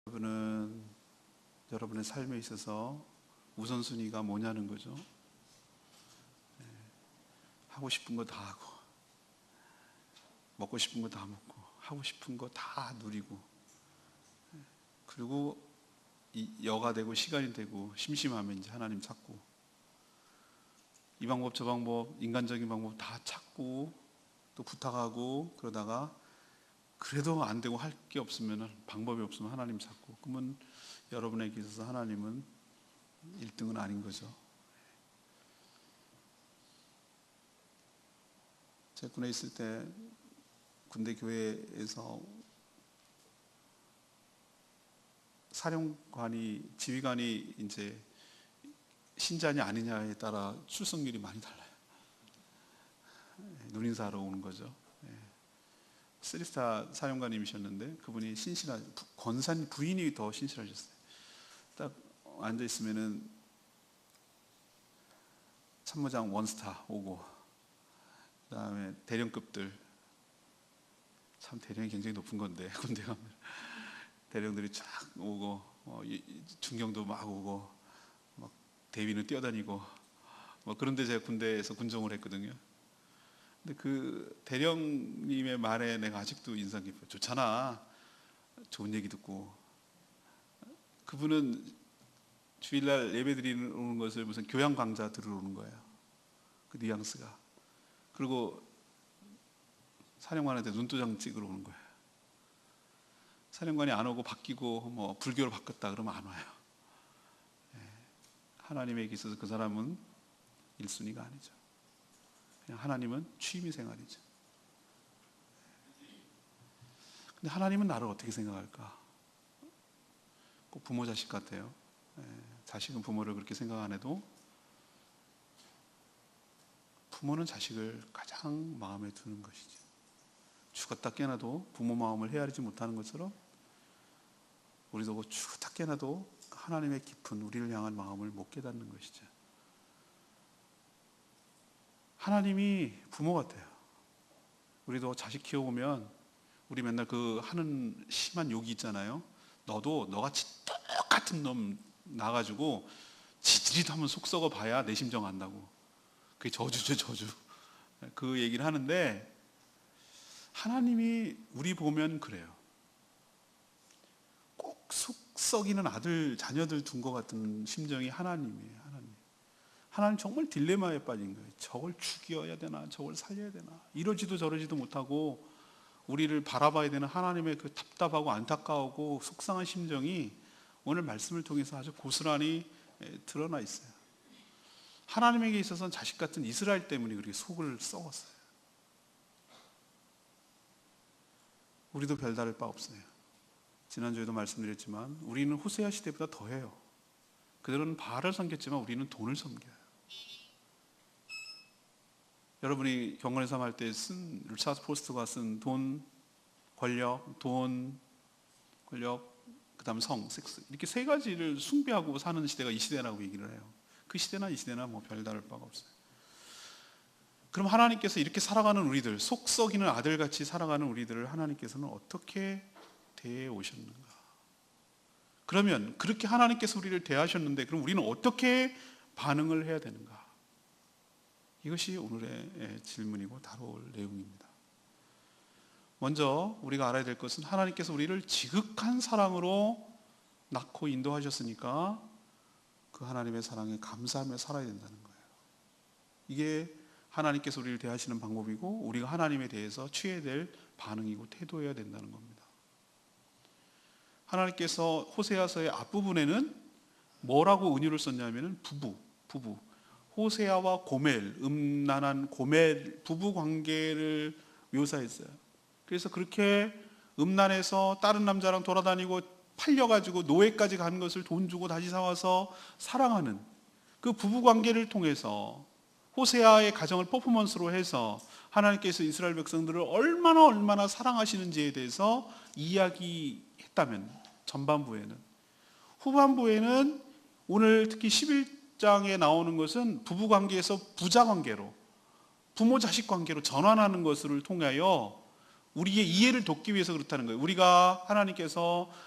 여러분은 여러분의 삶에 있어서 우선순위가 뭐냐는 거죠. 하고 싶은 거 다 하고, 먹고 싶은 거 다 먹고, 하고 싶은 거 다 누리고, 그리고 여가 되고 시간이 되고 심심하면 이제 하나님 찾고, 이 방법 저 방법 인간적인 방법 다 찾고 또 부탁하고, 그러다가 그래도 안 되고 할 게 없으면, 방법이 없으면 하나님 찾고, 그러면 여러분에게 있어서 하나님은 1등은 아닌 거죠. 제가 군에 있을 때 군대 교회에서 사령관이, 지휘관이 이제 신자냐 아니냐에 따라 출석률이 많이 달라요. 눈인사하러 오는 거죠. 3스타 사령관님이셨는데 그분이 권사님 부인이 더 신실하셨어요. 딱 앉아 있으면은 참모장 1스타 오고, 그 다음에 대령급들, 참 대령이 굉장히 높은 건데 군대 가면 대령들이 쫙 오고, 중경도 막 오고, 막 대위는 뛰어다니고, 그런데 제가 군대에서 군종을 했거든요. 근데 그 대령님의 말에 내가 아직도 인상 깊어요. 좋잖아, 좋은 얘기 듣고. 그분은 주일날 예배 드리는 것을 무슨 교양 강좌 들으러 오는 거예요. 그 뉘앙스가. 그리고 사령관한테 눈도장 찍으러 오는 거예요. 사령관이 안 오고 바뀌고 불교로 바뀌었다 그러면 안 와요. 하나님에게 있어서 그 사람은 1순위가 아니죠. 그냥 하나님은 취미 생활이죠. 근데 하나님은 나를 어떻게 생각할까? 꼭 부모 자식 같아요. 자식은 부모를 그렇게 생각 안 해도 부모는 자식을 가장 마음에 두는 것이죠. 죽었다 깨나도 부모 마음을 헤아리지 못하는 것처럼 우리도 죽었다 깨나도 하나님의 깊은 우리를 향한 마음을 못 깨닫는 것이죠. 하나님이 부모 같아요. 우리도 자식 키워보면 우리 맨날 그 하는 심한 욕이 있잖아요. 너도 너같이 똑같은 놈 나가지고 지들이도 한번 속 썩어 봐야 내 심정 안다고. 그게 저주죠, 저주. 그 얘기를 하는데 하나님이 우리 보면 그래요. 꼭 속 썩이는 아들, 자녀들 둔 것 같은 심정이 하나님이에요. 하나님 정말 딜레마에 빠진 거예요. 저걸 죽여야 되나, 저걸 살려야 되나, 이러지도 저러지도 못하고 우리를 바라봐야 되는 하나님의 그 답답하고 안타까우고 속상한 심정이 오늘 말씀을 통해서 아주 고스란히 드러나 있어요. 하나님에게 있어서는 자식 같은 이스라엘 때문에 그렇게 속을 썩었어요. 우리도 별다를 바 없어요. 지난주에도 말씀드렸지만 우리는 호세아 시대보다 더해요. 그들은 바알을 섬겼지만 우리는 돈을 섬겨요. 여러분이 경건의 삶 할 때 쓴 리차드 포스트가 쓴 돈, 권력, 그 다음 성, 섹스, 이렇게 세 가지를 숭배하고 사는 시대가 이 시대라고 얘기를 해요. 그 시대나 이 시대나 별다를 바가 없어요. 그럼 하나님께서 이렇게 살아가는 우리들, 속 썩이는 아들같이 살아가는 우리들을 하나님께서는 어떻게 대해 오셨는가? 그러면 그렇게 하나님께서 우리를 대하셨는데 그럼 우리는 어떻게 반응을 해야 되는가? 이것이 오늘의 질문이고 다룰 내용입니다. 먼저 우리가 알아야 될 것은 하나님께서 우리를 지극한 사랑으로 낳고 인도하셨으니까 그 하나님의 사랑에 감사하며 살아야 된다는 거예요. 이게 하나님께서 우리를 대하시는 방법이고 우리가 하나님에 대해서 취해야 될 반응이고 태도여야 된다는 겁니다. 하나님께서 호세아서의 앞부분에는 뭐라고 은유를 썼냐면 부부. 호세아와 고멜, 음란한 고멜 부부 관계를 묘사했어요. 그래서 그렇게 음란해서 다른 남자랑 돌아다니고 팔려가지고 노예까지 간 것을 돈 주고 다시 사와서 사랑하는 그 부부 관계를 통해서 호세아의 가정을 퍼포먼스로 해서 하나님께서 이스라엘 백성들을 얼마나 사랑하시는지에 대해서 이야기했다면 전반부에는, 후반부에는 오늘 특히 11장에 나오는 것은 부부관계에서 부자관계로, 부모 자식 관계로 전환하는 것을 통하여 우리의 이해를 돕기 위해서 그렇다는 거예요. 우리가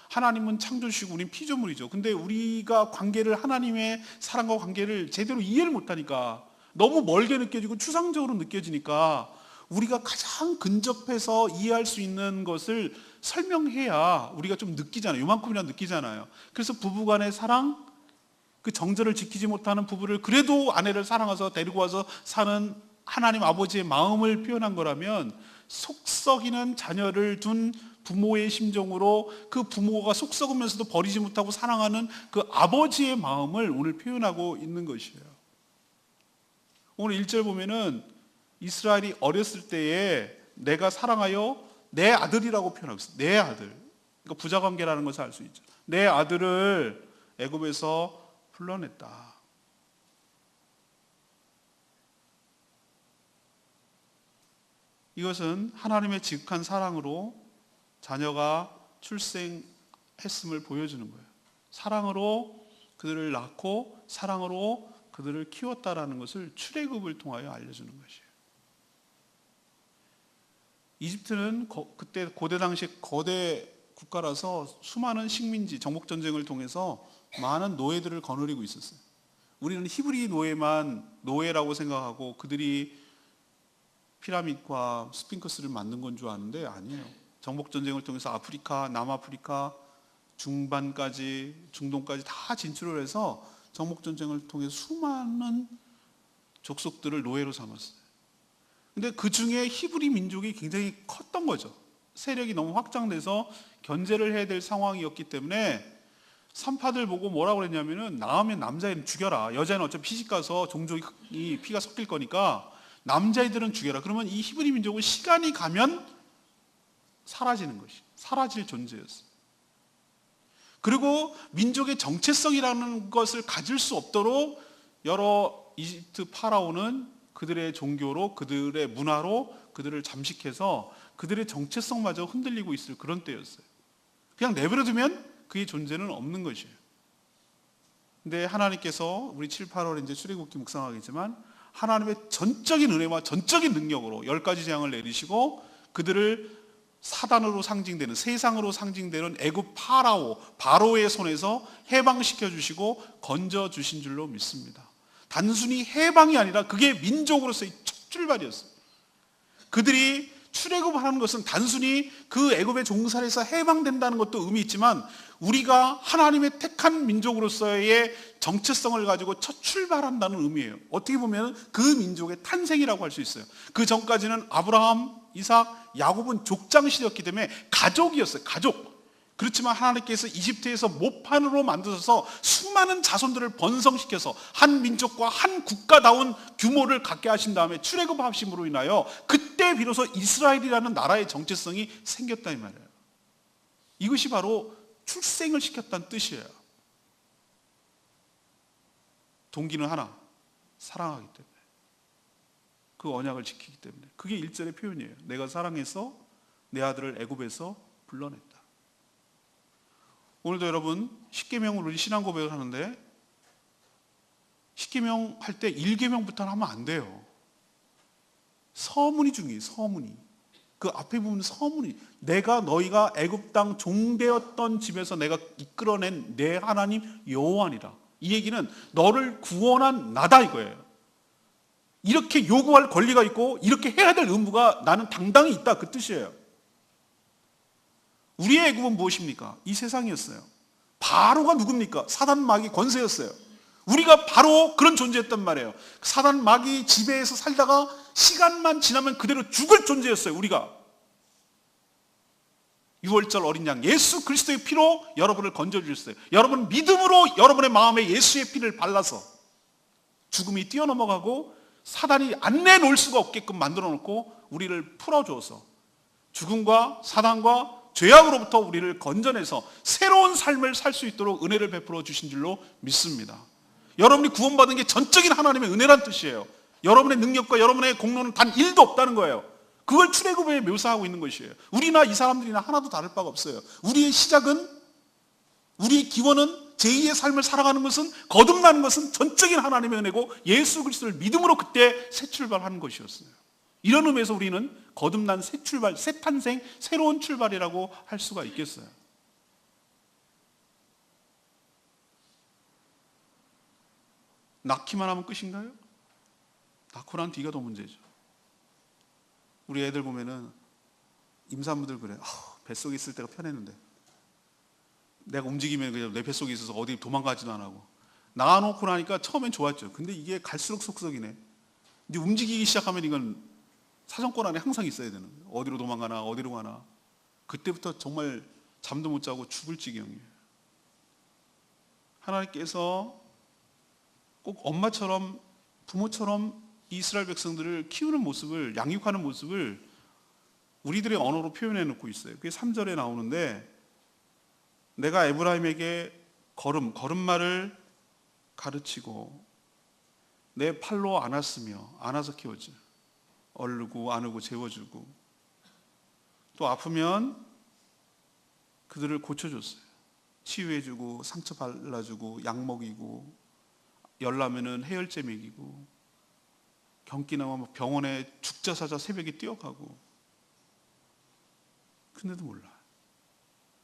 하나님은 창조주시고 우리는 피조물이죠. 근데 우리가 하나님의 사랑과 관계를 제대로 이해를 못하니까, 너무 멀게 느껴지고 추상적으로 느껴지니까 우리가 가장 근접해서 이해할 수 있는 것을 설명해야 우리가 좀 느끼잖아요. 요만큼이나 느끼잖아요. 그래서 부부간의 사랑, 그 정절을 지키지 못하는 부부를 그래도 아내를 사랑해서 데리고 와서 사는 하나님 아버지의 마음을 표현한 거라면, 속 썩이는 자녀를 둔 부모의 심정으로 그 부모가 속 썩으면서도 버리지 못하고 사랑하는 그 아버지의 마음을 오늘 표현하고 있는 것이에요. 오늘 1절 보면은 이스라엘이 어렸을 때에 내가 사랑하여 내 아들이라고 표현하고 있어요. 내 아들. 그러니까 부자관계라는 것을 알 수 있죠. 내 아들을 애굽에서 불러냈다. 이것은 하나님의 지극한 사랑으로 자녀가 출생했음을 보여주는 거예요. 사랑으로 그들을 낳고 사랑으로 그들을 키웠다라는 것을 출애굽을 통하여 알려주는 것이에요. 이집트는 그때 고대 당시 거대 국가라서 수많은 식민지, 정복전쟁을 통해서 많은 노예들을 거느리고 있었어요. 우리는 히브리 노예만 노예라고 생각하고 그들이 피라밋과 스핑크스를 만든 건 줄 아는데 아니에요. 정복전쟁을 통해서 아프리카, 남아프리카, 중반까지, 중동까지 다 진출을 해서 정복전쟁을 통해서 수많은 족속들을 노예로 삼았어요. 근데 그 중에 히브리 민족이 굉장히 컸던 거죠. 세력이 너무 확장돼서 견제를 해야 될 상황이었기 때문에 산파들 보고 뭐라고 그랬냐면은, 낳으면 남자애는 죽여라. 여자는 어차피 시집가서 종족이 피가 섞일 거니까 남자애들은 죽여라. 그러면 이 히브리 민족은 시간이 가면 사라지는 것이, 사라질 존재였어요. 그리고 민족의 정체성이라는 것을 가질 수 없도록 여러 이집트 파라오는 그들의 종교로, 그들의 문화로 그들을 잠식해서 그들의 정체성마저 흔들리고 있을 그런 때였어요. 그냥 내버려두면 그의 존재는 없는 것이에요. 근데 하나님께서 우리 7, 8월에 이제 출애굽기 묵상하겠지만, 하나님의 전적인 은혜와 전적인 능력으로 10가지 재앙을 내리시고 그들을 사단으로 상징되는, 세상으로 상징되는 애굽 바로의 손에서 해방시켜 주시고 건져 주신 줄로 믿습니다. 단순히 해방이 아니라 그게 민족으로서의 첫 출발이었어요. 그들이 출애굽하는 것은 단순히 그 애굽의 종살에서 해방된다는 것도 의미 있지만, 우리가 하나님의 택한 민족으로서의 정체성을 가지고 첫 출발한다는 의미예요. 어떻게 보면 그 민족의 탄생이라고 할 수 있어요. 그 전까지는 아브라함, 이삭, 야곱은 족장시였기 때문에 가족이었어요. 가족. 그렇지만 하나님께서 이집트에서 모판으로 만드셔서 수많은 자손들을 번성시켜서 한 민족과 한 국가다운 규모를 갖게 하신 다음에 출애굽하심으로 인하여 그때 비로소 이스라엘이라는 나라의 정체성이 생겼다 이 말이에요. 이것이 바로 출생을 시켰다는 뜻이에요. 동기는 하나, 사랑하기 때문에, 그 언약을 지키기 때문에. 그게 1절의 표현이에요. 내가 사랑해서 내 아들을 애굽에서 불러냈다. 오늘도 여러분 십계명을 우리 신앙 고백을 하는데, 십계명 할 때 1계명부터는 하면 안 돼요. 서문이 중요해요. 서문이. 그 앞에 보면 서문이, 너희가 애굽 땅 종되었던 집에서 내가 이끌어낸 내 하나님 여호와니라. 이 얘기는 너를 구원한 나다 이거예요. 이렇게 요구할 권리가 있고 이렇게 해야 될 의무가 나는 당당히 있다, 그 뜻이에요. 우리의 애굽은 무엇입니까? 이 세상이었어요. 바로가 누굽니까? 사단 마귀 권세였어요. 우리가 바로 그런 존재였단 말이에요. 사단 마귀 지배에서 살다가 시간만 지나면 그대로 죽을 존재였어요. 우리가 6월절 어린 양 예수 그리스도의 피로 여러분을 건져주셨어요. 여러분 믿음으로 여러분의 마음에 예수의 피를 발라서 죽음이 뛰어넘어가고 사단이 안 내놓을 수가 없게끔 만들어 놓고 우리를 풀어줘서 죽음과 사단과 죄악으로부터 우리를 건져내서 새로운 삶을 살 수 있도록 은혜를 베풀어 주신 줄로 믿습니다. 여러분이 구원받은 게 전적인 하나님의 은혜란 뜻이에요. 여러분의 능력과 여러분의 공로는 단 1도 없다는 거예요. 그걸 출애굽에 묘사하고 있는 것이에요. 우리나 이 사람들이나 하나도 다를 바가 없어요. 우리의 시작은, 우리의 기원은, 제2의 삶을 살아가는 것은, 거듭나는 것은 전적인 하나님의 은혜고 예수 그리스도를 믿음으로 그때 새 출발하는 것이었어요. 이런 의미에서 우리는 거듭난 새 출발, 새 탄생, 새로운 출발이라고 할 수가 있겠어요. 낳기만 하면 끝인가요? 낳고 난 뒤가 더 문제죠. 우리 애들 보면은 임산부들 그래. 뱃속에 있을 때가 편했는데 내가 움직이면 그냥 내 뱃속에 있어서 어디 도망가지도 안 하고, 낳아놓고 나니까 처음엔 좋았죠. 근데 이게 갈수록 속썩이네. 근데 움직이기 시작하면 이건 사정권 안에 항상 있어야 되는 거예요. 어디로 도망가나 어디로 가나. 그때부터 정말 잠도 못 자고 죽을 지경이에요. 하나님께서 꼭 엄마처럼 부모처럼 이스라엘 백성들을 키우는 모습을, 양육하는 모습을 우리들의 언어로 표현해 놓고 있어요. 그게 3절에 나오는데, 내가 에브라임에게 걸음마를 가르치고 내 팔로 안아서 키웠지. 얼르고 안으고 재워주고, 또 아프면 그들을 고쳐줬어요. 치유해주고 상처 발라주고 약 먹이고, 열나면은 해열제 먹이고, 경기 나면 병원에 죽자 사자 새벽에 뛰어가고. 근데도 몰라.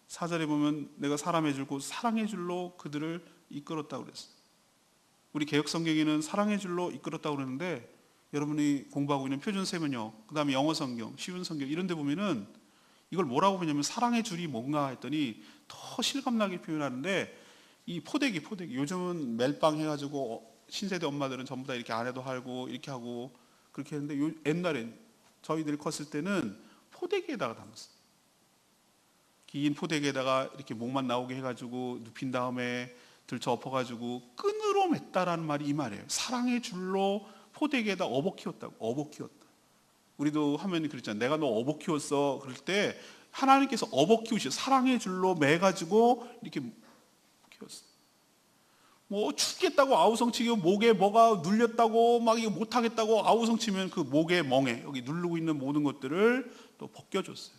4절에 보면 내가 사람의 줄고 사랑의 줄로 그들을 이끌었다고 그랬어요. 우리 개역 성경에는 사랑의 줄로 이끌었다고 그러는데, 여러분이 공부하고 있는 표준 세번역, 그 다음에 영어 성경, 쉬운 성경 이런 데 보면은 이걸 뭐라고 보냐면 사랑의 줄이 뭔가 했더니 더 실감나게 표현하는데, 이 포대기 요즘은 멜빵 해가지고 신세대 엄마들은 전부 다 이렇게 안에도 하고 이렇게 하고 그렇게 했는데, 옛날엔 저희들이 컸을 때는 포대기에다가 담았어요. 긴 포대기에다가 이렇게 목만 나오게 해가지고 눕힌 다음에 들쳐 엎어가지고 끈으로 맸다라는 말이 이 말이에요. 사랑의 줄로 포대기에다 업어 키웠다고. 업어 키웠다. 우리도 하면 그랬잖아요. 내가 너 업어 키웠어. 그럴 때 하나님께서 업어 키우셔. 사랑의 줄로 매가지고 이렇게 키웠어. 뭐 죽겠다고 아우성치고 목에 뭐가 눌렸다고 막 이거 못하겠다고 아우성치면 그 목에 멍에 여기 누르고 있는 모든 것들을 또 벗겨줬어요.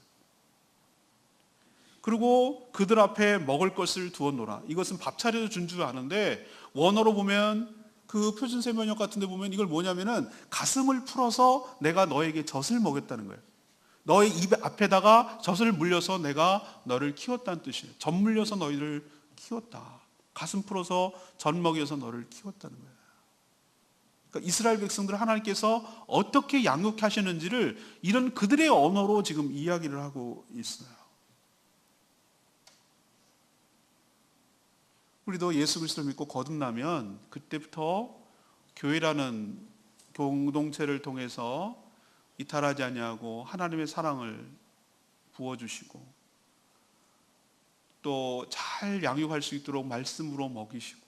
그리고 그들 앞에 먹을 것을 두었노라. 이것은 밥 차려서 준 줄 아는데, 원어로 보면 그 표준 세번역 같은 데 보면 이걸 뭐냐면은 가슴을 풀어서 내가 너에게 젖을 먹였다는 거예요. 너의 입 앞에다가 젖을 물려서 내가 너를 키웠다는 뜻이에요. 젖 물려서 너희를 키웠다. 가슴 풀어서 젖 먹여서 너를 키웠다는 거예요. 그러니까 이스라엘 백성들을 하나님께서 어떻게 양육하시는지를 이런 그들의 언어로 지금 이야기를 하고 있어요. 우리도 예수 그리스도를 믿고 거듭나면 그때부터 교회라는 공동체를 통해서 이탈하지 아니하고 하나님의 사랑을 부어주시고, 또 잘 양육할 수 있도록 말씀으로 먹이시고,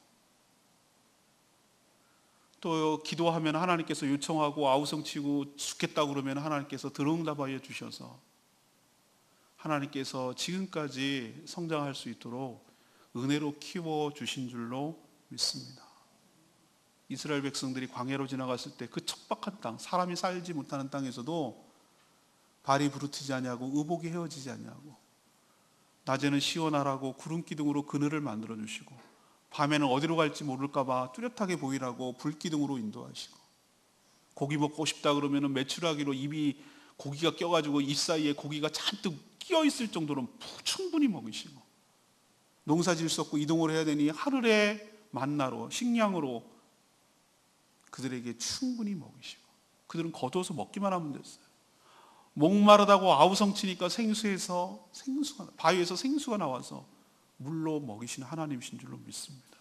또 기도하면 하나님께서 요청하고 아우성치고 죽겠다고 그러면 하나님께서 들응답하여 주셔서 하나님께서 지금까지 성장할 수 있도록 은혜로 키워주신 줄로 믿습니다. 이스라엘 백성들이 광야로 지나갔을 때 그 척박한 땅, 사람이 살지 못하는 땅에서도 발이 부르트지 아니하고 의복이 헤어지지 아니하고, 낮에는 시원하라고 구름 기둥으로 그늘을 만들어 주시고, 밤에는 어디로 갈지 모를까 봐 뚜렷하게 보이라고 불기둥으로 인도하시고, 고기 먹고 싶다 그러면 메추라기로 입이 고기가 껴가지고 입 사이에 고기가 잔뜩 끼어 있을 정도로 충분히 먹이시고, 농사 지을 수 없고 이동을 해야 되니 하늘의 만나로 식량으로 그들에게 충분히 먹이시고, 그들은 거둬서 먹기만 하면 됐어요. 목마르다고 아우성치니까 바위에서 생수가 나와서 물로 먹이시는 하나님이신 줄로 믿습니다.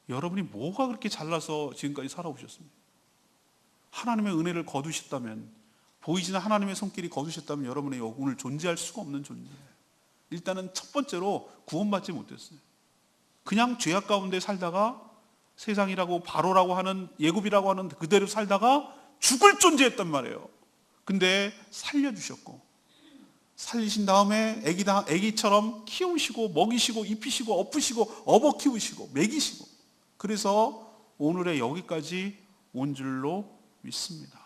여러분이 뭐가 그렇게 잘나서 지금까지 살아오셨습니까? 하나님의 은혜를 거두셨다면, 보이지는 하나님의 손길이 거두셨다면 여러분의 오늘 존재할 수가 없는 존재예요. 일단은 첫 번째로 구원받지 못했어요. 그냥 죄악 가운데 살다가 세상이라고 바로라고 하는, 예굽이라고 하는 그대로 살다가 죽을 존재였단 말이에요. 근데 살려주셨고, 살리신 다음에 애기처럼 키우시고 먹이시고 입히시고 엎으시고 업어 키우시고 먹이시고, 그래서 오늘의 여기까지 온 줄로 믿습니다.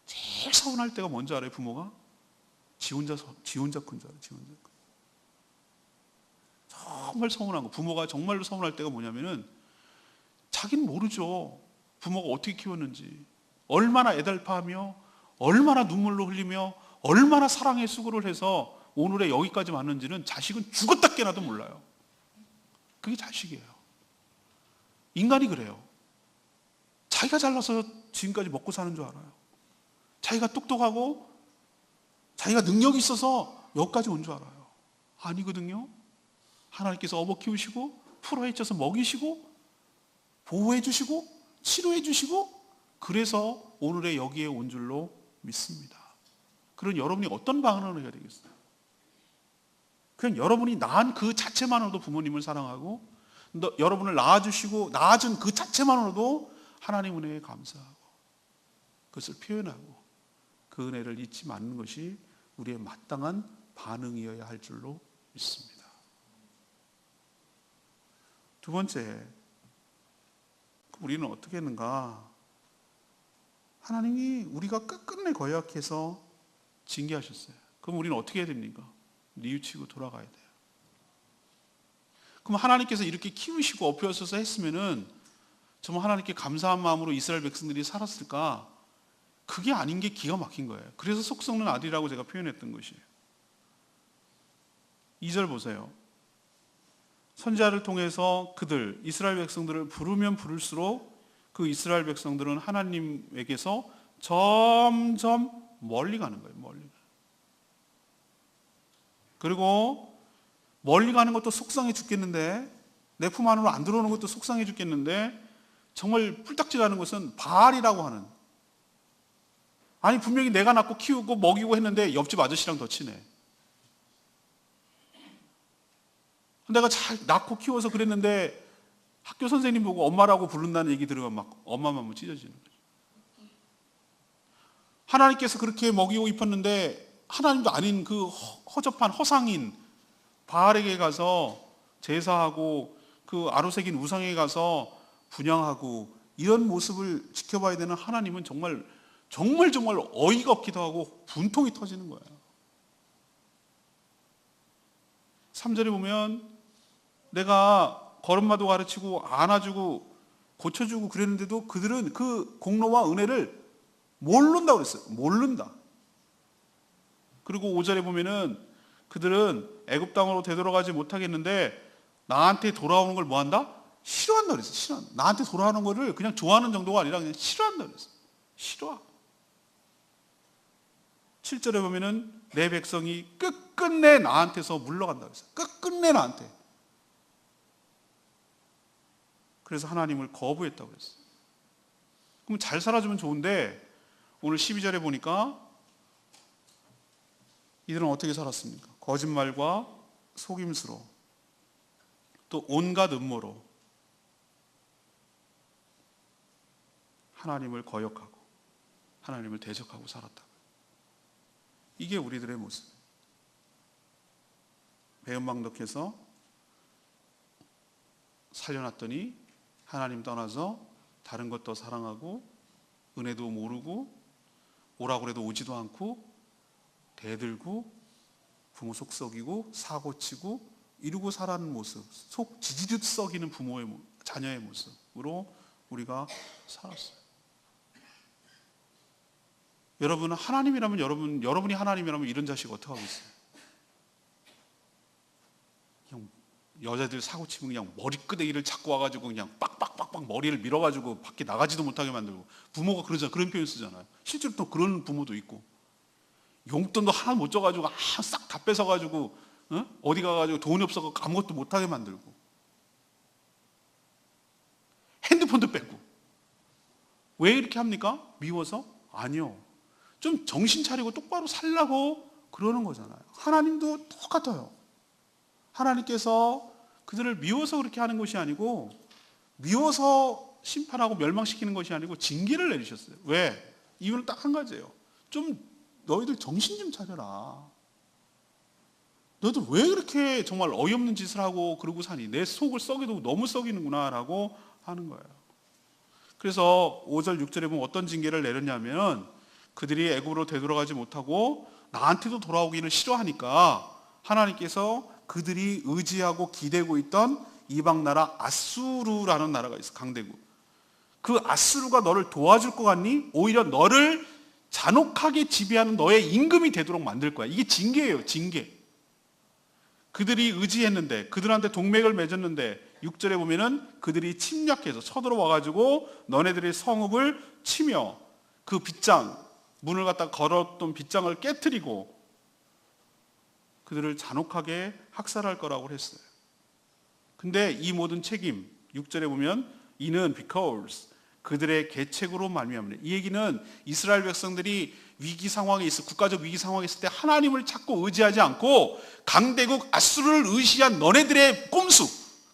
제일 서운할 때가 뭔지 알아요? 부모가 지 혼자 큰 줄 알아요. 지 혼자 큰. 정말 서운한 거, 부모가 정말로 서운할 때가 뭐냐면은 자기는 모르죠. 부모가 어떻게 키웠는지, 얼마나 애달파하며 얼마나 눈물로 흘리며 얼마나 사랑의 수고를 해서 오늘의 여기까지 왔는지는 자식은 죽었다 깨나도 몰라요. 그게 자식이에요. 인간이 그래요. 자기가 잘나서 지금까지 먹고 사는 줄 알아요. 자기가 똑똑하고 자기가 능력이 있어서 여기까지 온 줄 알아요. 아니거든요. 하나님께서 업어 키우시고 풀어헤 쪄서 먹이시고 보호해 주시고 치료해 주시고 그래서 오늘의 여기에 온 줄로 믿습니다. 그런 여러분이 어떤 반응을 해야 되겠어요? 그냥 여러분이 낳은 그 자체만으로도 부모님을 사랑하고 여러분을 낳아주시고 낳아준 그 자체만으로도 하나님 은혜에 감사하고 그것을 표현하고 그 은혜를 잊지 않는 것이 우리의 마땅한 반응이어야 할 줄로 믿습니다. 두 번째, 우리는 어떻게 했는가? 하나님이 우리가 끝끝내 거역해서 징계하셨어요. 그럼 우리는 어떻게 해야 됩니까? 뉘우치고 돌아가야 돼요. 그럼 하나님께서 이렇게 키우시고 업혀서서 했으면은 정말 하나님께 감사한 마음으로 이스라엘 백성들이 살았을까? 그게 아닌 게 기가 막힌 거예요. 그래서 속 썩는 아들이라고 제가 표현했던 것이에요. 2절 보세요. 선지자를 통해서 그들 이스라엘 백성들을 부르면 부를수록 그 이스라엘 백성들은 하나님에게서 점점 멀리 가는 거예요. 멀리. 그리고 멀리 가는 것도 속상해 죽겠는데 내 품 안으로 안 들어오는 것도 속상해 죽겠는데 정말 뿔딱지라는 것은 바알이라고 하는, 아니 분명히 내가 낳고 키우고 먹이고 했는데 옆집 아저씨랑 더 친해. 내가 잘 낳고 키워서 그랬는데 학교 선생님 보고 엄마라고 부른다는 얘기 들으면 막 엄마만 찢어지는 거죠. 하나님께서 그렇게 먹이고 입혔는데 하나님도 아닌 그 허접한 허상인 바알에게 가서 제사하고 그 아로새긴 우상에 가서 분향하고 이런 모습을 지켜봐야 되는 하나님은 정말 어이가 없기도 하고 분통이 터지는 거예요. 3절에 보면 내가 걸음마도 가르치고 안아주고 고쳐주고 그랬는데도 그들은 그 공로와 은혜를 모른다고 그랬어요. 모른다. 그리고 5절에 보면은 그들은 애굽 땅으로 되돌아가지 못하겠는데 나한테 돌아오는 걸 뭐 한다? 싫어한다 그랬어요. 싫어한다. 나한테 돌아오는 거를 그냥 좋아하는 정도가 아니라 그냥 싫어한다 그랬어요. 싫어. 7절에 보면은 내 백성이 끝끝내 나한테서 물러간다 그랬어요. 끝끝내 나한테. 그래서 하나님을 거부했다고 그랬어요. 그럼 잘 살아주면 좋은데 오늘 12절에 보니까 이들은 어떻게 살았습니까? 거짓말과 속임수로 또 온갖 음모로 하나님을 거역하고 하나님을 대적하고 살았다고요. 이게 우리들의 모습. 배은망덕해서 살려놨더니 하나님 떠나서 다른 것 더 사랑하고 은혜도 모르고 오라고 해도 오지도 않고 대들고 부모 속 썩이고 사고치고 이루고 살아가는 모습, 속 지지듯 썩이는 부모의 자녀의 모습으로 우리가 살았어요. 여러분은 하나님이라면 여러분이 하나님이라면 이런 자식 어떻게 하겠어요? 그냥 여자들 사고치면 그냥 머리끄댕이를 잡고 와가지고 그냥 빡빡빡빡 머리를 밀어가지고 밖에 나가지도 못하게 만들고, 부모가 그러잖아요. 그런 표현 쓰잖아요. 실제로 또 그런 부모도 있고, 용돈도 하나 못 줘가지고 싹 다 뺏어가지고 어디 가가지고 돈이 없어서 아무것도 못하게 만들고, 핸드폰도 뺏고. 왜 이렇게 합니까? 미워서? 아니요. 좀 정신 차리고 똑바로 살라고 그러는 거잖아요. 하나님도 똑같아요. 하나님께서 그들을 미워서 그렇게 하는 것이 아니고, 미워서 심판하고 멸망시키는 것이 아니고 징계를 내리셨어요. 왜? 이유는 딱 한 가지예요. 좀 너희들 정신 좀 차려라. 너희들 왜 그렇게 정말 어이없는 짓을 하고 그러고 사니? 내 속을 썩여도 너무 썩이는구나 라고 하는 거예요. 그래서 5절 6절에 보면 어떤 징계를 내렸냐면, 그들이 애굽으로 되돌아가지 못하고 나한테도 돌아오기는 싫어하니까 하나님께서 그들이 의지하고 기대고 있던 이방 나라 아수르라는 나라가 있어. 강대국. 그 아수르가 너를 도와줄 것 같니? 오히려 너를 잔혹하게 지배하는 너의 임금이 되도록 만들 거야. 이게 징계예요, 징계. 그들이 의지했는데, 그들한테 동맹을 맺었는데 6절에 보면은 그들이 침략해서 쳐들어와가지고 너네들의 성읍을 치며 그 빗장, 문을 갖다 걸었던 빗장을 깨트리고 그들을 잔혹하게 학살할 거라고 했어요. 근데 이 모든 책임, 6절에 보면 이는 because 그들의 계책으로 말미암으니, 이 얘기는 이스라엘 백성들이 위기 상황에 있어, 국가적 위기 상황에 있을 때 하나님을 찾고 의지하지 않고 강대국 아수르를 의지한 너네들의 꼼수,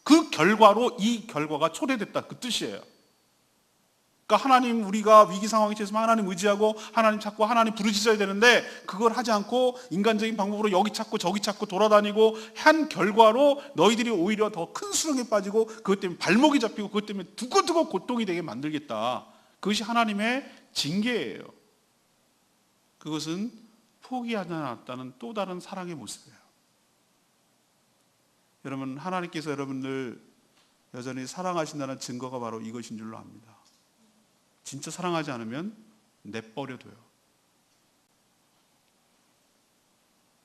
그 결과로 이 결과가 초래됐다, 그 뜻이에요. 그러니까 하나님, 우리가 위기 상황에 처해서 하나님 의지하고 하나님 찾고 하나님 부르짖어야 되는데 그걸 하지 않고 인간적인 방법으로 여기 찾고 저기 찾고 돌아다니고 한 결과로 너희들이 오히려 더 큰 수렁에 빠지고 그것 때문에 발목이 잡히고 그것 때문에 두고두고 고통이 되게 만들겠다. 그것이 하나님의 징계예요. 그것은 포기하지 않았다는 또 다른 사랑의 모습이에요. 여러분, 하나님께서 여러분들 여전히 사랑하신다는 증거가 바로 이것인 줄로 압니다. 진짜 사랑하지 않으면 내버려둬요.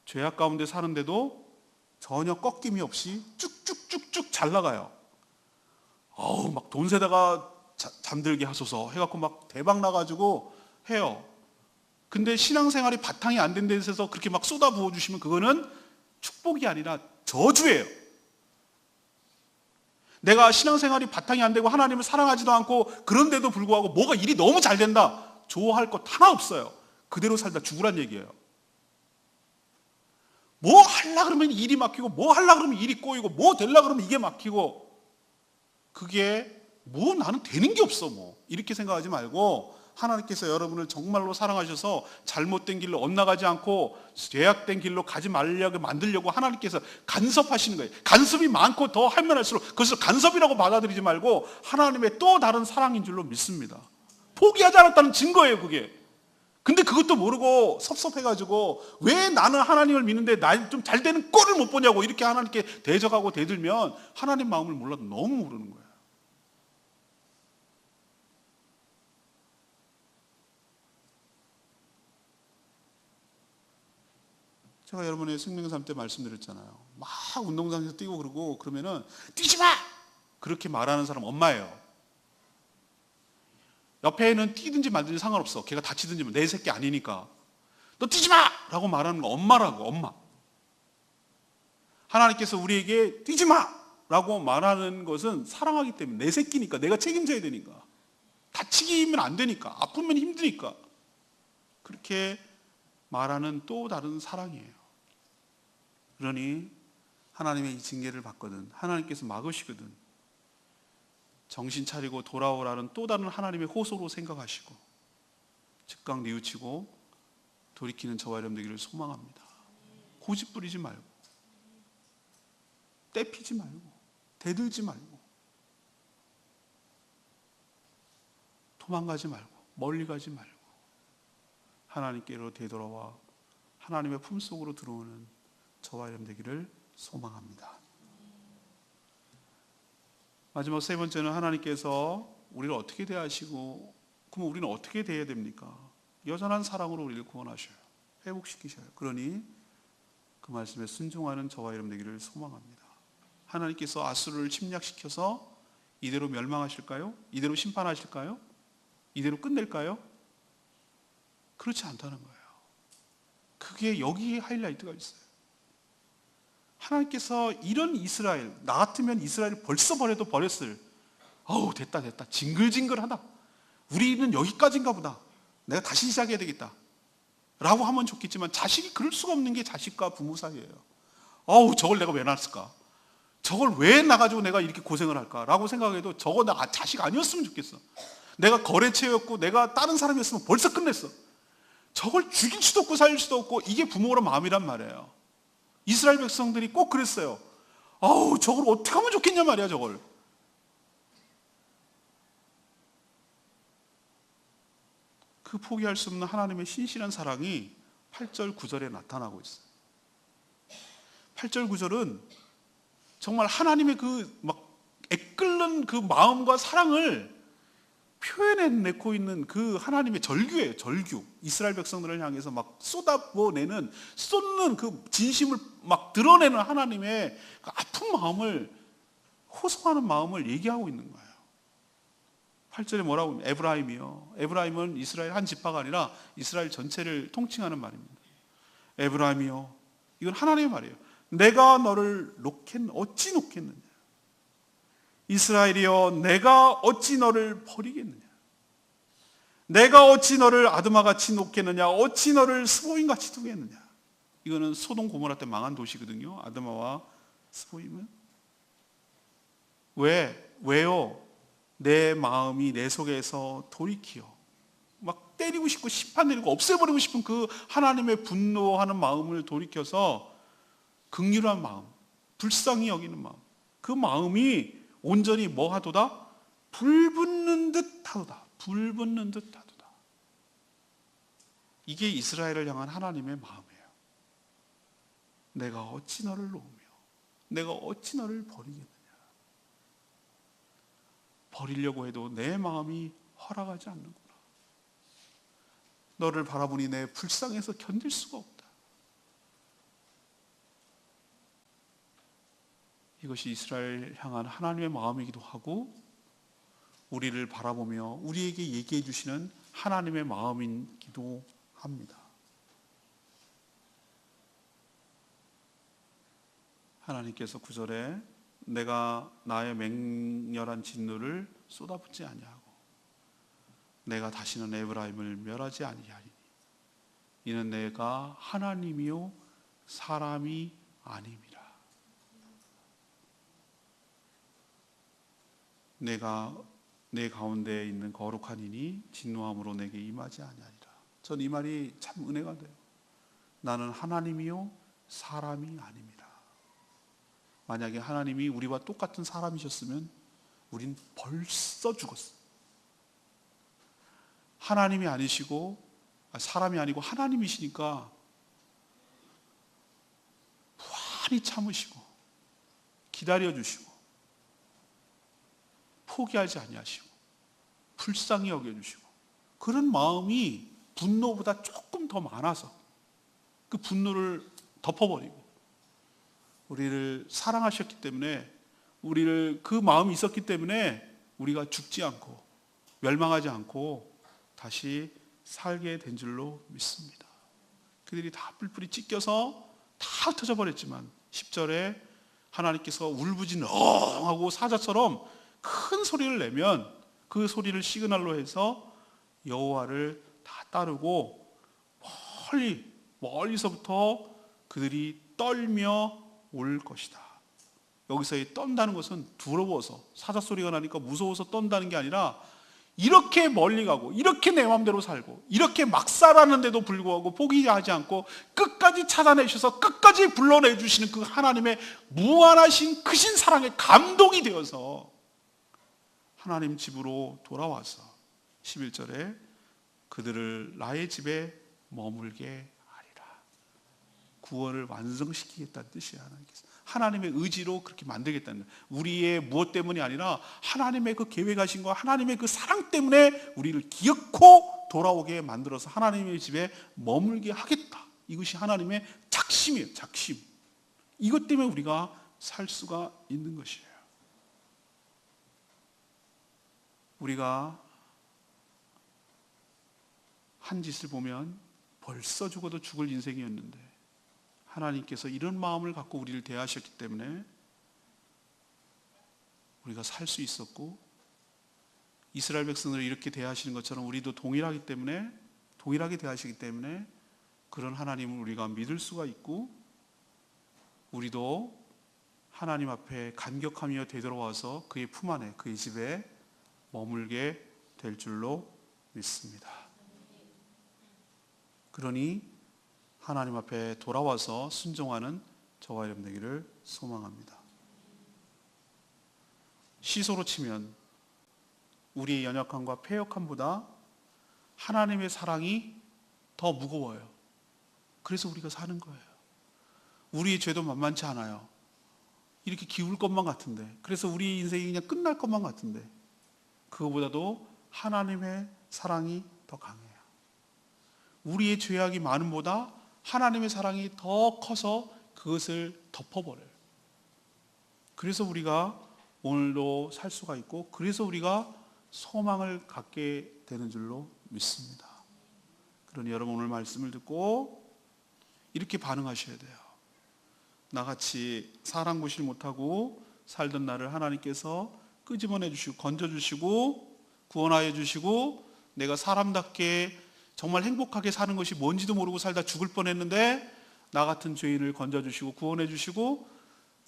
죄악 가운데 사는데도 전혀 꺾임이 없이 쭉쭉쭉쭉 잘 나가요. 막 돈 세다가 잠들게 하소서 해갖고 막 대박 나가지고 해요. 근데 신앙생활이 바탕이 안 된 데서 그렇게 막 쏟아 부어주시면 그거는 축복이 아니라 저주예요. 내가 신앙생활이 바탕이 안 되고 하나님을 사랑하지도 않고 그런데도 불구하고 뭐가 일이 너무 잘 된다, 좋아할 것 하나 없어요. 그대로 살다 죽으란 얘기예요. 뭐 하려고 그러면 일이 막히고 뭐 하려고 그러면 일이 꼬이고 뭐 되려고 그러면 이게 막히고, 그게 뭐 나는 되는 게 없어 뭐 이렇게 생각하지 말고, 하나님께서 여러분을 정말로 사랑하셔서 잘못된 길로 엇나가지 않고 죄악된 길로 가지 말려고 만들려고 하나님께서 간섭하시는 거예요. 간섭이 많고 더 하면 할수록 그것을 간섭이라고 받아들이지 말고 하나님의 또 다른 사랑인 줄로 믿습니다. 포기하지 않았다는 증거예요, 그게. 근데 그것도 모르고 섭섭해가지고 왜 나는 하나님을 믿는데 나 좀 잘 되는 꼴을 못 보냐고 이렇게 하나님께 대적하고 대들면 하나님 마음을 몰라도 너무 모르는 거예요. 제가 여러분의 생명삶 때 말씀드렸잖아요. 막 운동장에서 뛰고 그러면은 뛰지 마! 그렇게 말하는 사람 엄마예요. 옆에는 뛰든지 말든지 상관없어. 걔가 다치든지 내 새끼 아니니까. 너 뛰지 마! 라고 말하는 거 엄마라고, 엄마. 하나님께서 우리에게 뛰지 마! 라고 말하는 것은 사랑하기 때문에, 내 새끼니까, 내가 책임져야 되니까. 다치기면 안 되니까, 아프면 힘드니까. 그렇게 말하는 또 다른 사랑이에요. 그러니 하나님의 이 징계를 받거든, 하나님께서 막으시거든, 정신 차리고 돌아오라는 또 다른 하나님의 호소로 생각하시고 즉각 뉘우치고 돌이키는 저와 여러분 되기를 소망합니다. 고집 부리지 말고, 떼피지 말고, 대들지 말고, 도망가지 말고, 멀리 가지 말고 하나님께로 되돌아와 하나님의 품속으로 들어오는 저와 여러분 되기를 소망합니다. 마지막 세 번째는 하나님께서 우리를 어떻게 대하시고, 그럼 우리는 어떻게 대해야 됩니까? 여전한 사랑으로 우리를 구원하셔요. 회복시키셔요. 그러니 그 말씀에 순종하는 저와 여러분 되기를 소망합니다. 하나님께서 아수르를 침략시켜서 이대로 멸망하실까요? 이대로 심판하실까요? 이대로 끝낼까요? 그렇지 않다는 거예요. 그게 여기에 하이라이트가 있어요. 하나님께서 이런 이스라엘, 나 같으면 이스라엘을 벌써 버려도 버렸을, 됐다 징글징글하다, 우리는 여기까지인가 보다, 내가 다시 시작해야 되겠다 라고 하면 좋겠지만, 자식이 그럴 수가 없는 게 자식과 부모 사이예요. 저걸 내가 왜 낳았을까, 저걸 왜 나가지고 내가 이렇게 고생을 할까 라고 생각해도 저거 나 자식 아니었으면 좋겠어, 내가 거래처였고 내가 다른 사람이었으면 벌써 끝냈어, 저걸 죽일 수도 없고 살릴 수도 없고, 이게 부모의 마음이란 말이에요. 이스라엘 백성들이 꼭 그랬어요. 저걸 어떻게 하면 좋겠냐 말이야, 저걸. 그 포기할 수 없는 하나님의 신실한 사랑이 8절 9절에 나타나고 있어요. 8절 9절은 정말 하나님의 그 막 애끓는 그 마음과 사랑을 표현해내고 있는 그 하나님의 절규예요. 절규. 이스라엘 백성들을 향해서 막 쏟아내는, 쏟는 그 진심을 막 드러내는 하나님의 그 아픈 마음을, 호소하는 마음을 얘기하고 있는 거예요. 8절에 뭐라고 하면 에브라임이요. 에브라임은 이스라엘 한 지파가 아니라 이스라엘 전체를 통칭하는 말입니다. 에브라임이요. 이건 하나님의 말이에요. 내가 너를 어찌 놓겠느냐. 이스라엘이여, 내가 어찌 너를 버리겠느냐. 내가 어찌 너를 아드마같이 놓겠느냐. 어찌 너를 스보임같이 두겠느냐. 이거는 소돔 고모라 때 망한 도시거든요. 아드마와 스보임은. 왜요? 내 마음이 내 속에서 돌이키어 막 때리고 싶고 심판 내리고 없애버리고 싶은 그 하나님의 분노하는 마음을 돌이켜서 긍휼한 마음, 불쌍히 여기는 마음, 그 마음이 온전히 뭐 하도다? 불붙는 듯 하도다. 불붙는 듯 하도다. 이게 이스라엘을 향한 하나님의 마음이에요. 내가 어찌 너를 놓으며 내가 어찌 너를 버리겠느냐. 버리려고 해도 내 마음이 허락하지 않는구나. 너를 바라보니 내 불쌍해서 견딜 수가 없다. 이것이 이스라엘 향한 하나님의 마음이기도 하고 우리를 바라보며 우리에게 얘기해 주시는 하나님의 마음이기도 합니다. 하나님께서 9절에 내가 나의 맹렬한 진노를 쏟아붓지 아니하고 내가 다시는 에브라임을 멸하지 아니하리니 이는 내가 하나님이요 사람이 아님이라. 내가 내 가운데 있는 거룩한 이니 진노함으로 내게 임하지 아니하리라. 전 이 말이 참 은혜가 돼요. 나는 하나님이요 사람이 아닙니다. 만약에 하나님이 우리와 똑같은 사람이셨으면 우린 벌써 죽었어요. 하나님이 아니시고 사람이 아니고 하나님이시니까 무한히 참으시고 기다려주시고 포기하지 아니하시고 불쌍히 여겨주시고 그런 마음이 분노보다 조금 더 많아서 그 분노를 덮어버리고 우리를 사랑하셨기 때문에 우리를 그 마음이 있었기 때문에 우리가 죽지 않고 멸망하지 않고 다시 살게 된 줄로 믿습니다. 그들이 다 뿔뿔이 찢겨서 다 흩어져 버렸지만 10절에 하나님께서 울부짖하고 사자처럼 큰 소리를 내면 그 소리를 시그널로 해서 여호와를 다 따르고 멀리서부터 그들이 떨며 올 것이다. 여기서의 떤다는 것은 두려워서 사자 소리가 나니까 무서워서 떤다는 게 아니라 이렇게 멀리 가고 이렇게 내 마음대로 살고 이렇게 막 살았는데도 불구하고 포기하지 않고 끝까지 찾아내셔서 끝까지 불러내주시는 그 하나님의 무한하신 크신 사랑에 감동이 되어서 하나님 집으로 돌아와서 11절에 그들을 나의 집에 머물게 하리라. 구원을 완성시키겠다는 뜻이에요. 하나님의 의지로 그렇게 만들겠다는 거예요. 우리의 무엇 때문이 아니라 하나님의 그 계획하신 거 하나님의 그 사랑 때문에 우리를 기어코 돌아오게 만들어서 하나님의 집에 머물게 하겠다. 이것이 하나님의 작심이에요. 작심. 이것 때문에 우리가 살 수가 있는 것이에요. 우리가 한 짓을 보면 벌써 죽어도 죽을 인생이었는데 하나님께서 이런 마음을 갖고 우리를 대하셨기 때문에 우리가 살 수 있었고 이스라엘 백성들을 이렇게 대하시는 것처럼 우리도 동일하게 대하시기 때문에 그런 하나님을 우리가 믿을 수가 있고 우리도 하나님 앞에 간격하며 되돌아와서 그의 품 안에 그의 집에 머물게 될 줄로 믿습니다. 그러니 하나님 앞에 돌아와서 순종하는 저와 여러분 되기를 소망합니다. 시소로 치면 우리의 연약함과 패역함보다 하나님의 사랑이 더 무거워요. 그래서 우리가 사는 거예요. 우리의 죄도 만만치 않아요. 이렇게 기울 것만 같은데, 그래서 우리 인생이 그냥 끝날 것만 같은데, 그거보다도 하나님의 사랑이 더 강해요. 우리의 죄악이 많음보다 하나님의 사랑이 더 커서 그것을 덮어버려요. 그래서 우리가 오늘도 살 수가 있고, 그래서 우리가 소망을 갖게 되는 줄로 믿습니다. 그러니 여러분, 오늘 말씀을 듣고 이렇게 반응하셔야 돼요. 나같이 사랑 구실 못하고 살던 나를 하나님께서 끄집어내 주시고 건져 주시고 구원하여 주시고, 내가 사람답게 정말 행복하게 사는 것이 뭔지도 모르고 살다 죽을 뻔했는데 나 같은 죄인을 건져 주시고 구원해 주시고,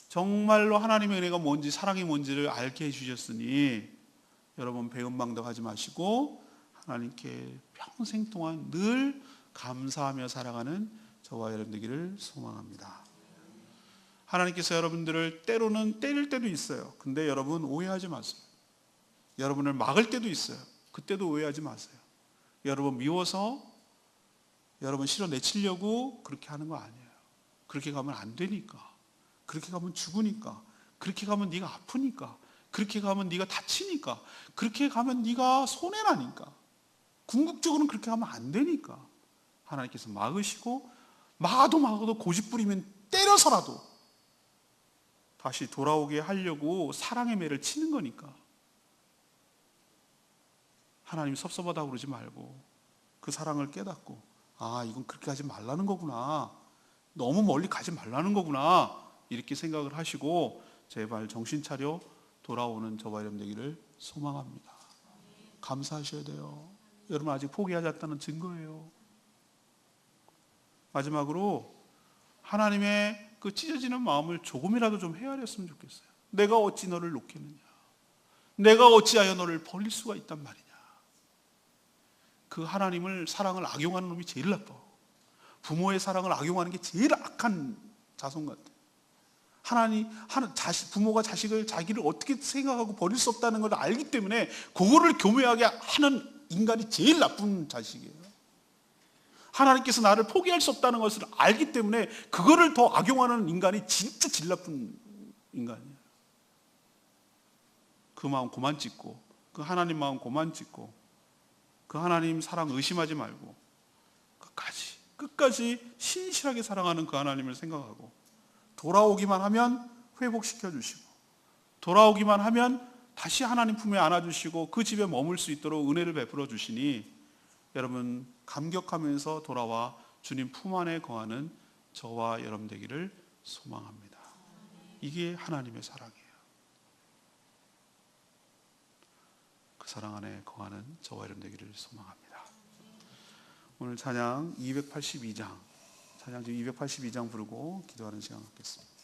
정말로 하나님의 은혜가 뭔지, 사랑이 뭔지를 알게 해주셨으니 여러분, 배은망덕하지 마시고 하나님께 평생 동안 늘 감사하며 살아가는 저와 여러분 되기를 소망합니다. 하나님께서 여러분들을 때로는 때릴 때도 있어요. 근데 여러분, 오해하지 마세요. 여러분을 막을 때도 있어요. 그때도 오해하지 마세요. 여러분 미워서, 여러분 실어내치려고 그렇게 하는 거 아니에요. 그렇게 가면 안 되니까. 그렇게 가면 죽으니까. 그렇게 가면 네가 아프니까. 그렇게 가면 네가 다치니까. 그렇게 가면 네가 손해나니까. 궁극적으로는 그렇게 하면 안 되니까 하나님께서 막으시고, 막아도 고집부리면 때려서라도 다시 돌아오게 하려고 사랑의 매를 치는 거니까. 하나님 섭섭하다고 그러지 말고 그 사랑을 깨닫고, 아, 이건 그렇게 하지 말라는 거구나, 너무 멀리 가지 말라는 거구나, 이렇게 생각을 하시고 제발 정신 차려 돌아오는 저와 여러분 되기를 소망합니다. 감사하셔야 돼요. 여러분 아직 포기하지 않았다는 증거예요. 마지막으로 하나님의 그 찢어지는 마음을 조금이라도 좀 헤아렸으면 좋겠어요. 내가 어찌 너를 놓겠느냐, 내가 어찌하여 너를 버릴 수가 있단 말이냐. 그 하나님을 사랑을 악용하는 놈이 제일 나빠. 부모의 사랑을 악용하는 게 제일 악한 자손 같아. 부모가 자기를 어떻게 생각하고 버릴 수 없다는 걸 알기 때문에 그거를 교묘하게 하는 인간이 제일 나쁜 자식이에요. 하나님께서 나를 포기할 수 없다는 것을 알기 때문에 그거를 더 악용하는 인간이 진짜 제일 나쁜 인간이에요. 그 마음 고만 찢고, 그 하나님 마음 고만 찢고, 그 하나님 사랑 의심하지 말고 끝까지 신실하게 사랑하는 그 하나님을 생각하고, 돌아오기만 하면 회복시켜 주시고, 돌아오기만 하면 다시 하나님 품에 안아주시고 그 집에 머물 수 있도록 은혜를 베풀어 주시니, 여러분 감격하면서 돌아와 주님 품 안에 거하는 저와 여러분 되기를 소망합니다. 이게 하나님의 사랑이에요. 그 사랑 안에 거하는 저와 여러분 되기를 소망합니다. 오늘 찬양 282장, 찬양 지금 282장 부르고 기도하는 시간 갖겠습니다.